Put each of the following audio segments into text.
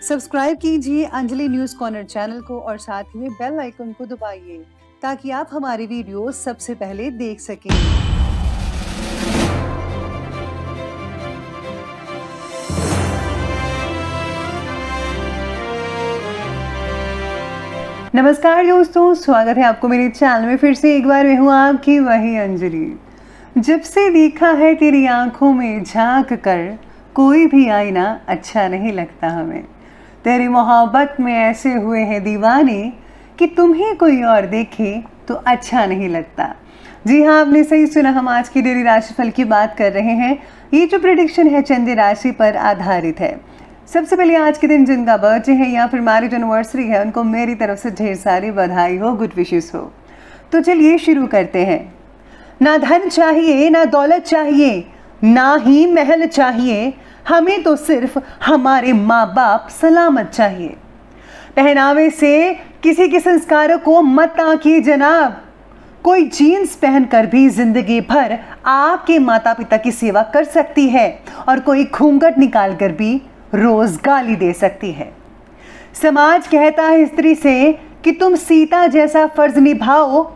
Subscribe कीजिए Anjali news corner channel को और साथ ही में बेल आइकन को दबाइए ताकि आप हमारी वीडियो सबसे पहले देख सकें। नमस्कार दोस्तों, स्वागत है आपको मेरे चैनल में। फिर से एक बार मैं हूँ आपकी वही अंजलि। जब से देखा है तेरी आंखों में झांक कर, कोई भी आईना अच्छा नहीं लगता हमें। तेरी मोहब्बत में ऐसे हुए हैं दीवाने कि तुम्हें कोई और देखे तो अच्छा नहीं लगता। जी हाँ, आपने सही सुना। हम आज की डेली राशिफल की बात कर रहे हैं। ये जो प्रेडिक्शन है चंद्र राशि पर आधारित है। सबसे पहले आज के दिन जिनका बर्थडे है या फिर मैरिज एनिवर्सरी है, उनको मेरी तरफ से ढेर सारी बधाई हो, गुड विशेस हो। तो चलिए शुरू करते हैं। ना धन चाहिए, ना दौलत चाहिए, ना ही महल चाहिए, हमें तो सिर्फ हमारे माँ बाप सलामत चाहिए। पहनावे से किसी के संस्कारों को मत आंकिए जनाब। कोई जीन्स पहनकर भी जिंदगी भर आपके माता पिता की सेवा कर सकती है और कोई घूंघट निकालकर भी रोज गाली दे सकती है। समाज कहता है स्त्री से कि तुम सीता जैसा फर्ज निभाओ।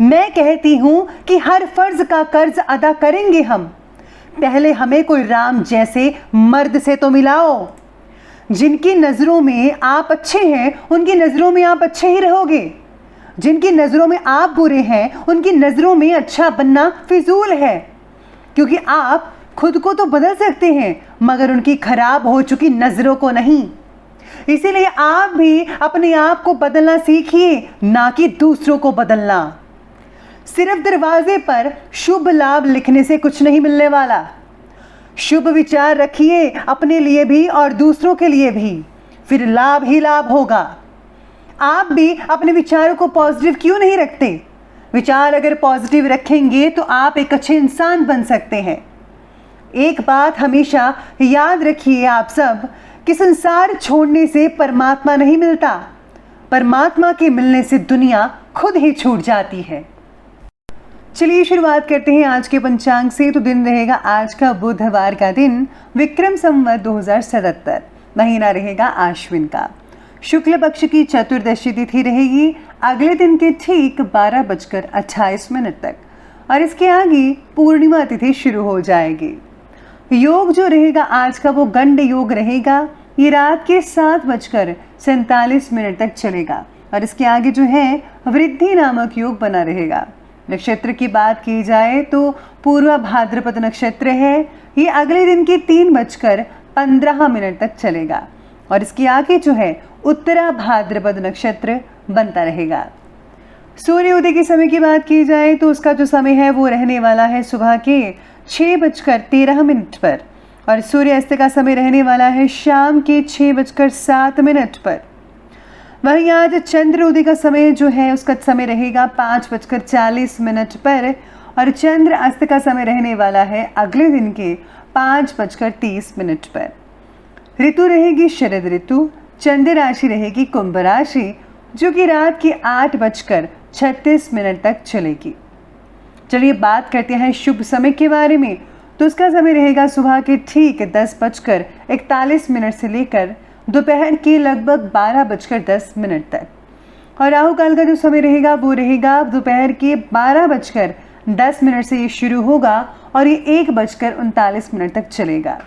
मैं कहती हूं कि हर फर्ज का कर्ज अदा करेंगे हम। पहले हमें कोई राम जैसे मर्द से तो मिलाओ। जिनकी नजरों में आप अच्छे हैं, उनकी नजरों में आप अच्छे ही रहोगे। जिनकी नजरों में आप बुरे हैं, उनकी नजरों में अच्छा बनना फिजूल है, क्योंकि आप खुद को तो बदल सकते हैं मगर उनकी खराब हो चुकी नजरों को नहीं। इसीलिए आप भी अपने आप को बदलना सीखिए, ना कि दूसरों को बदलना। सिर्फ दरवाजे पर शुभ लाभ लिखने से कुछ नहीं मिलने वाला। शुभ विचार रखिए अपने लिए भी और दूसरों के लिए भी, फिर लाभ ही लाभ होगा। आप भी अपने विचारों को पॉजिटिव क्यों नहीं रखते? विचार अगर पॉजिटिव रखेंगे तो आप एक अच्छे इंसान बन सकते हैं। एक बात हमेशा याद रखिए आप सब कि संसार छोड़ने से परमात्मा नहीं मिलता, परमात्मा के मिलने से दुनिया खुद ही छूट जाती है। चलिए शुरुआत करते हैं आज के पंचांग से। तो दिन रहेगा आज का बुधवार का दिन, विक्रम संवत 2077, महीना रहेगा आश्विन का। शुक्ल पक्ष की चतुर्दशी तिथि रहेगी अगले दिन के ठीक 12:28 तक और इसके आगे पूर्णिमा तिथि शुरू हो जाएगी। योग जो रहेगा आज का वो गंड योग रहेगा। ये रात के 7:47 तक चलेगा और इसके आगे जो है वृद्धि नामक योग बना रहेगा। नक्षत्र की बात की जाए तो पूर्वा भाद्रपद नक्षत्र है। ये अगले दिन की 3:15 तक चलेगा और इसके आगे जो है उत्तरा भाद्रपद नक्षत्र बनता रहेगा। सूर्योदय के समय की बात की जाए तो उसका जो समय है वो रहने वाला है सुबह के 6:13 पर और सूर्यास्त का समय रहने वाला है शाम के 6:07 पर। वहीं आज चंद्र उदय का समय जो है उसका समय रहेगा 5:40 पर और चंद्र अस्त का समय रहने वाला है अगले दिन के 5:30 पर। ऋतु रहेगी शरद ऋतु। चंद्र राशि रहेगी कुंभ राशि, जो कि रात के 8:36 तक चलेगी। चलिए बात करते हैं शुभ समय के बारे में। तो उसका समय रहेगा सुबह के ठीक 10:41 से लेकर दोपहर के लगभग 12:10 तक और राहु काल का जो समय रहेगा वो रहेगा दोपहर के 12:10 से ये शुरू होगा और ये 1:39 तक चलेगा।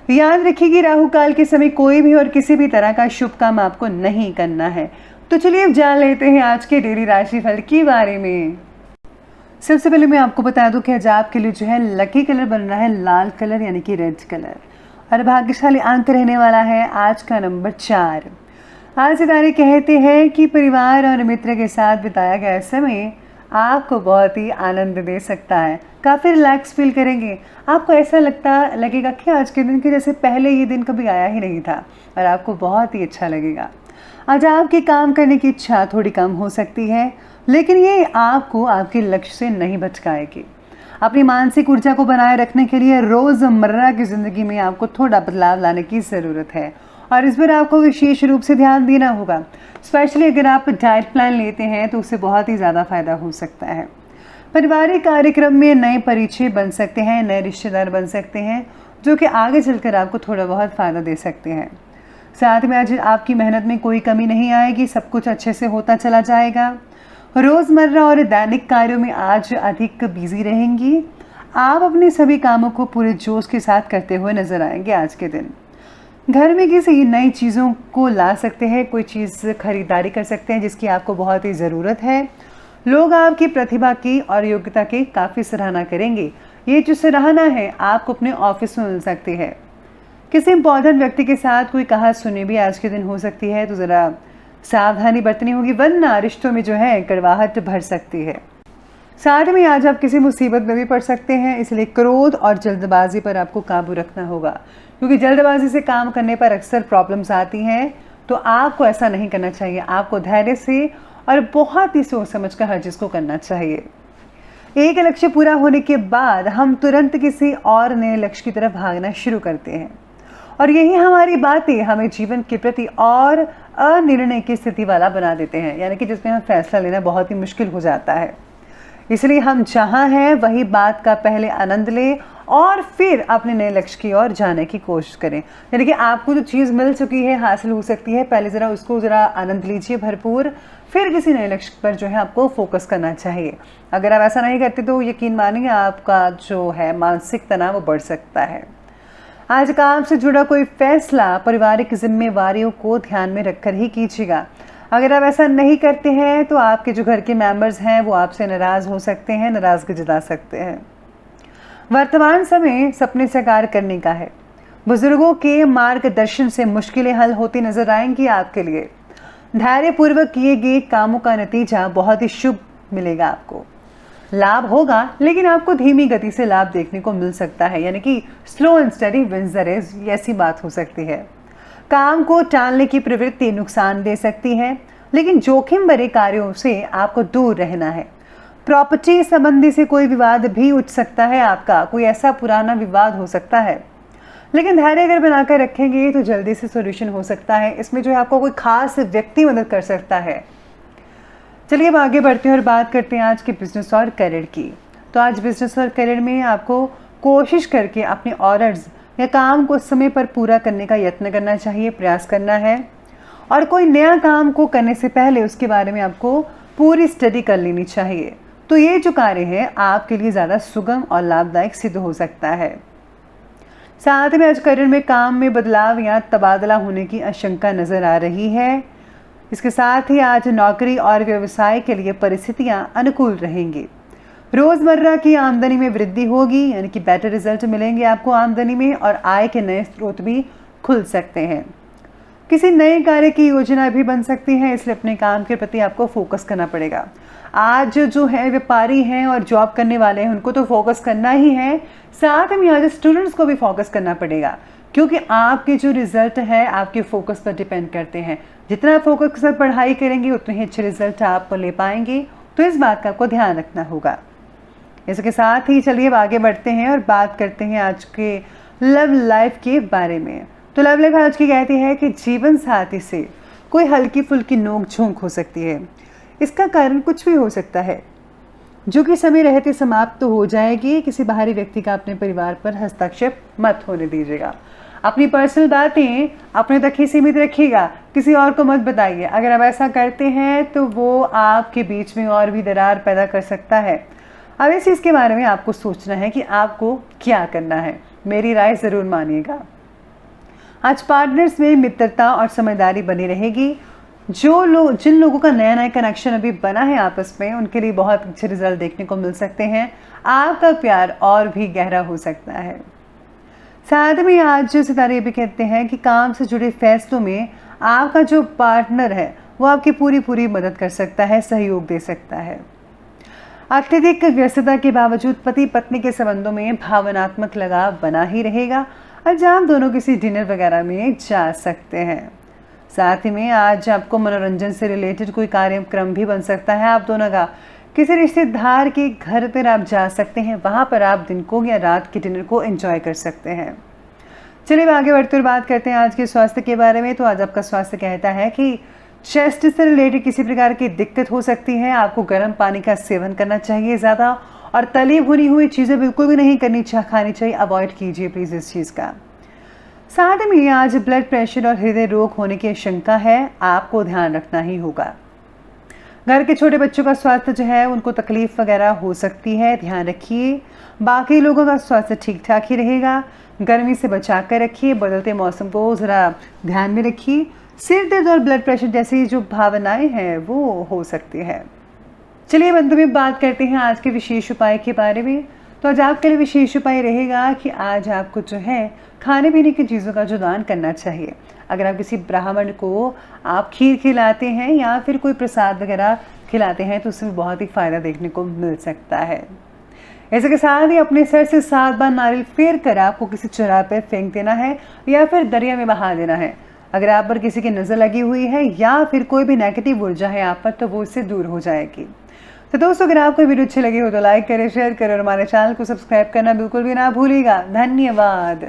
याद रखिए राहु काल के समय कोई भी और किसी भी तरह का शुभ काम आपको नहीं करना है। तो चलिए अब जान लेते हैं आज के डेली राशिफल के बारे में। सबसे पहले मैं आपको बता दूं कि आज आपके लिए जो है लकी कलर बन रहा है लाल कलर यानी कि रेड कलर और भाग्यशाली अंक रहने वाला है आज का नंबर 4। आज सितारे कहते हैं कि परिवार और मित्र के साथ बिताया गया समय आपको बहुत ही आनंद दे सकता है। काफ़ी रिलैक्स फील करेंगे। आपको ऐसा लगेगा कि आज के दिन के जैसे पहले ये दिन कभी आया ही नहीं था और आपको बहुत ही अच्छा लगेगा। आज आपके काम करने की इच्छा थोड़ी कम हो सकती है, लेकिन ये आपको आपके लक्ष्य से नहीं भटकाएगी। अपनी मानसिक ऊर्जा को बनाए रखने के लिए रोज़मर्रा की ज़िंदगी में आपको थोड़ा बदलाव लाने की ज़रूरत है और इस पर आपको विशेष रूप से ध्यान देना होगा। स्पेशली अगर आप डाइट प्लान लेते हैं तो उससे बहुत ही ज़्यादा फायदा हो सकता है। पारिवारिक कार्यक्रम में नए परिचय बन सकते हैं, नए रिश्तेदार बन सकते हैं, जो कि आगे चलकर आपको थोड़ा बहुत फ़ायदा दे सकते हैं। साथ में आज आपकी मेहनत में कोई कमी नहीं आएगी, सब कुछ अच्छे से होता चला जाएगा। रोज़मर्रा और दैनिक कार्यों में आज अधिक बिजी रहेंगी। आप अपने सभी कामों को पूरे जोश के साथ करते हुए नजर आएंगे आज के दिन। घर में किसी नई चीज़ों को ला सकते हैं, कोई चीज़ खरीदारी कर सकते हैं जिसकी आपको बहुत ही ज़रूरत है। लोग आपकी प्रतिभा की और योग्यता की काफ़ी सराहना करेंगे। ये जो सराहना है आपको अपने ऑफिस में मिल सकती है। किसी इम्पोर्टेंट व्यक्ति के साथ कोई कहा सुनी भी आज के दिन हो सकती है, तो ज़रा सावधानी बरतनी होगी, वरना रिश्तों में जो है कड़वाहट भर सकती है। साथ में आज आप किसी मुसीबत में भी पड़ सकते हैं, इसलिए क्रोध और जल्दबाजी पर आपको काबू रखना होगा, क्योंकि जल्दबाजी से काम करने पर अक्सर प्रॉब्लम्स आती हैं। तो आपको ऐसा नहीं करना चाहिए, आपको धैर्य से और बहुत ही सोच समझ कर हर चीज़ को करना चाहिए। एक लक्ष्य पूरा होने के बाद हम तुरंत किसी और नए लक्ष्य की तरफ भागना शुरू करते हैं, और यही हमारी बातें हमें जीवन के प्रति और अनिर्णय की स्थिति वाला बना देते हैं, यानी कि जिसमें हम फैसला लेना बहुत ही मुश्किल हो जाता है। इसलिए हम जहाँ हैं वही बात का पहले आनंद लें और फिर अपने नए लक्ष्य की ओर जाने की कोशिश करें। यानी कि आपको जो चीज़ मिल चुकी है, हासिल हो सकती है, पहले ज़रा उसको ज़रा आनंद लीजिए भरपूर, फिर किसी नए लक्ष्य पर जो है आपको फोकस करना चाहिए। अगर आप ऐसा नहीं करते तो यकीन मानिए आपका जो है मानसिक तनाव वो बढ़ सकता है। आज काम से जुड़ा कोई फैसला पारिवारिक जिम्मेवारियों को ध्यान में रखकर ही कीजिएगा। अगर आप ऐसा नहीं करते हैं तो आपके जो घर के मेंबर्स हैं वो आपसे नाराज़ हो सकते हैं, नाराज़गी जता सकते हैं। वर्तमान समय सपने साकार करने का है। बुजुर्गों के मार्गदर्शन से मुश्किलें हल होती नजर आएंगी आपके लिए। धैर्यपूर्वक किए गए कामों का नतीजा बहुत ही शुभ मिलेगा आपको। लाभ होगा, लेकिन आपको धीमी गति से लाभ देखने को मिल सकता है, यानी कि slow and study wins the race, ऐसी बात हो सकती है। काम को टालने की प्रवृत्ति नुकसान दे सकती है, लेकिन जोखिम भरे कार्यों से आपको दूर रहना है। प्रॉपर्टी संबंधी से कोई विवाद भी उठ सकता है, आपका कोई ऐसा पुराना विवाद हो सकता है, लेकिन धैर्य अगर बनाकर रखेंगे तो जल्दी से सॉल्यूशन हो सकता है। इसमें जो है आपको कोई खास व्यक्ति मदद कर सकता है। चलिए अब आगे बढ़ते हैं और बात करते हैं आज के बिजनेस और करियर की। तो आज बिजनेस और करियर में आपको कोशिश करके अपने ऑर्डर्स या काम को समय पर पूरा करने का यत्न करना चाहिए, प्रयास करना है। और कोई नया काम को करने से पहले उसके बारे में आपको पूरी स्टडी कर लेनी चाहिए। तो ये जो कार्य है आपके लिए ज़्यादा सुगम और लाभदायक सिद्ध हो सकता है। साथ में आज करियर में काम में बदलाव या तबादला होने की आशंका नज़र आ रही है। इसके साथ ही आज नौकरी और व्यवसाय के लिए परिस्थितियां अनुकूल रहेंगी। रोज़मर्रा की आमदनी में वृद्धि होगी, यानी कि बेटर रिजल्ट मिलेंगे आपको आमदनी में, और आय के नए स्रोत भी खुल सकते हैं। किसी नए कार्य की योजना भी बन सकती है, इसलिए अपने काम के प्रति आपको फोकस करना पड़ेगा। आज जो है व्यापारी हैं और जॉब करने वाले हैं उनको तो फोकस करना ही है, साथ में आज स्टूडेंट्स को भी फोकस करना पड़ेगा, क्योंकि आपके जो रिजल्ट है आपके फोकस पर डिपेंड करते हैं। जितना फोकस के साथ पढ़ाई करेंगे उतने ही अच्छे रिजल्ट आप ले पाएंगे, तो इस बात का आपको ध्यान रखना होगा। इसके साथ ही चलिए अब आगे बढ़ते हैं और बात करते हैं आज के लव लाइफ के बारे में। तो लव लाइफ आज की कहती है कि जीवन साथी से कोई हल्की फुल्की नोक झोंक हो सकती है। इसका कारण कुछ भी हो सकता है, जो कि समय रहते समाप्त तो हो जाएगी। किसी बाहरी व्यक्ति का अपने परिवार पर हस्तक्षेप मत होने दीजिएगा। अपनी पर्सनल बातें अपने तक ही सीमित रखिएगा, किसी और को मत बताइए। अगर आप ऐसा करते हैं तो वो आपके बीच में और भी दरार पैदा कर सकता है। अब इस चीज़ के बारे में आपको सोचना है कि आपको क्या करना है। मेरी राय ज़रूर मानिएगा। आज पार्टनर्स में मित्रता और समझदारी बनी रहेगी। जिन लोगों का नया नया कनेक्शन अभी बना है आपस में, उनके लिए बहुत अच्छे रिजल्ट देखने को मिल सकते हैं। आपका प्यार और भी गहरा हो सकता है। साथ में आज जो सितारे भी कहते हैं कि काम से जुड़े फैसलों में आपका जो पार्टनर है वो आपकी पूरी मदद कर सकता है, सहयोग दे सकता है। अत्यधिक व्यस्तता के बावजूद पति पत्नी के संबंधों में भावनात्मक लगाव बना ही रहेगा। आज आप दोनों किसी डिनर वगैरह में जा सकते हैं। साथ ही में आज आपको मनोरंजन से रिलेटेड कोई कार्यक्रम भी बन सकता है आप दोनों का। किसी रिश्तेदार के घर पर आप जा सकते हैं, वहाँ पर आप दिन को या रात के डिनर को एंजॉय कर सकते हैं। चलिए आगे बढ़ते हुए बात करते हैं आज के स्वास्थ्य के बारे में। तो आज आपका स्वास्थ्य कहता है कि चेस्ट से रिलेटेड किसी प्रकार की दिक्कत हो सकती है। आपको गर्म पानी का सेवन करना चाहिए ज़्यादा, और तली भुनी हुई चीज़ें बिल्कुल भी नहीं खानी चाहिए। अवॉइड कीजिए प्लीज़ इस चीज़ का। साथ में आज ब्लड प्रेशर और हृदय रोग होने की आशंका है, आपको ध्यान रखना ही होगा। घर के छोटे बच्चों का स्वास्थ्य जो है उनको तकलीफ वगैरह हो सकती है, ध्यान रखिए। बाकी लोगों का स्वास्थ्य ठीक ठाक ही रहेगा। गर्मी से बचा कर रखिए, बदलते मौसम को ज़रा ध्यान में रखिए। सिर दर्द और ब्लड प्रेशर जैसी जो भावनाएं हैं वो हो सकती है। चलिए बंधु में बात करते हैं आज के विशेष उपाय के बारे में। तो आज आपके लिए विशेष उपाय रहेगा कि आज आपको जो है खाने पीने की चीज़ों का जो दान करना चाहिए। अगर आप किसी ब्राह्मण को आप खीर खिलाते हैं या फिर कोई प्रसाद वगैरह खिलाते हैं तो उसमें बहुत ही फ़ायदा देखने को मिल सकता है। इसके साथ ही अपने सर से 7 बार नारियल फेर कर आपको किसी चौराहे पर फेंक देना है या फिर दरिया में बहा देना है। अगर आप पर किसी की नज़र लगी हुई है या फिर कोई भी नेगेटिव ऊर्जा है आप पर तो वो इससे दूर हो जाएगी। तो दोस्तों अगर आपको वीडियो अच्छी लगी हो तो लाइक करें, शेयर करें और हमारे चैनल को सब्सक्राइब करना बिल्कुल भी ना भूलिएगा। धन्यवाद।